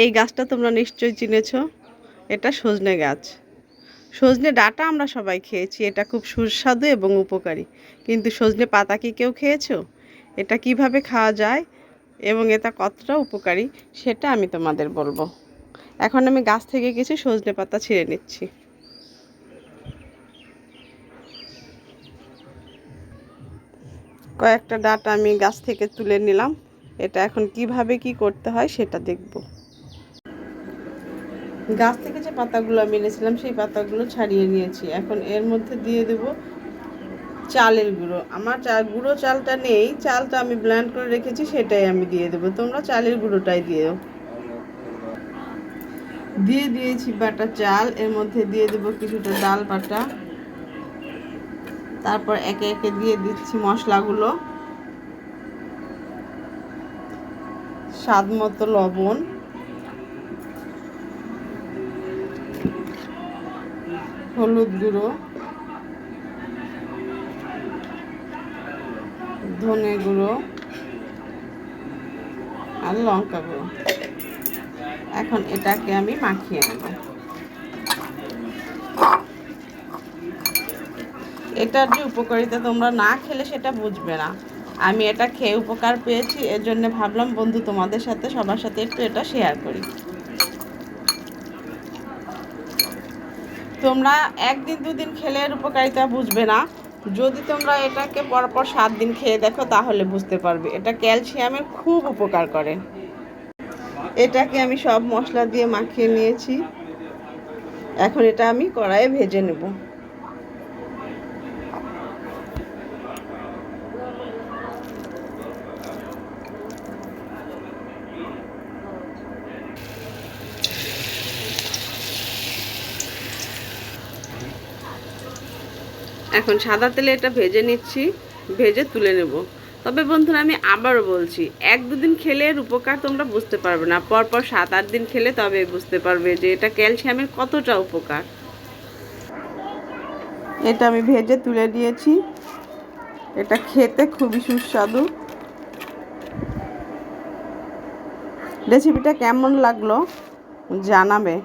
এই গাছটা তোমরা নিশ্চয়ই চিনেছো, এটা সজনে গাছ। সজনে ডাঁটা আমরা সবাই খেয়েছি, এটা খুব সুস্বাদু এবং উপকারী। কিন্তু সজনে পাতা কি কেউ খেয়েছো? এটা কিভাবে খাওয়া যায় এবং এটা কতটা উপকারী সেটা আমি তোমাদের বলবো। এখন আমি গাছ থেকে কিছু সজনে পাতা ছিঁড়ে নিচ্ছি। কয়েকটা ডাঁটা আমি গাছ থেকে তুলে নিলাম। এটা এখন কিভাবে কি করতে হয় সেটা দেখব। গাছ থেকে যে পাতাগুলো আমি এনেছিলাম সেই পাতাগুলো ছাড়িয়ে নিয়েছি। এখন এর মধ্যে দিয়ে দেব চালের গুঁড়ো। আমার গুঁড়ো চালটা নেই, চালটা আমি ব্লেন্ড করে রেখেছি, সেটাই আমি দিয়ে দেবো। তোমরা চালের গুঁড়োটাই দিও। দিয়ে দিয়েছি বাটা চাল, এর মধ্যে দিয়ে দেবো কিছুটা ডাল বাটা। তারপর একে একে দিয়ে দিচ্ছি মশলাগুলো। স্বাদ মতো লবণ, হলুদ গুঁড়ো, ধনে গুঁড়ো আর লঙ্কা গুঁড়ো। এখন এটাকে আমি মাখিয়ে নেব। এটার যে উপকারিতা তোমরা না খেলে সেটা বুঝবে না। আমি এটা খেয়ে উপকার পেয়েছি, এর জন্য ভাবলাম বন্ধু তোমাদের সাথে সবার সাথে একটু এটা শেয়ার করি। তোমরা একদিন দুদিন খেলে এর উপকারিতা বুঝবে না, যদি তোমরা এটাকে পরপর 7 দিন খেয়ে দেখো তাহলে বুঝতে পারবে। এটা ক্যালসিয়ামের খুব উপকার করে। এটাকে আমি সব মশলা দিয়ে মাখিয়ে নিয়েছি। এখন এটা আমি কড়াইয়ে ভেজে নেব। এখন সাদা তেলে এটা ভেজে নিচ্ছি, ভেজে তুলে নেব। তবে বন্ধুরা আমি আবারও বলছি, 1-2 দিন খেলে এর উপকার তোমরা বুঝতে পারবে না, পরপর 7-8 দিন খেলে তবে বুঝতে পারবে যে এটা ক্যালসিয়ামের কতটা উপকার। এটা আমি ভেজে তুলে দিয়েছি। এটা খেতে খুবই সুস্বাদু। রেসিপিটা কেমন লাগলো জানাবে।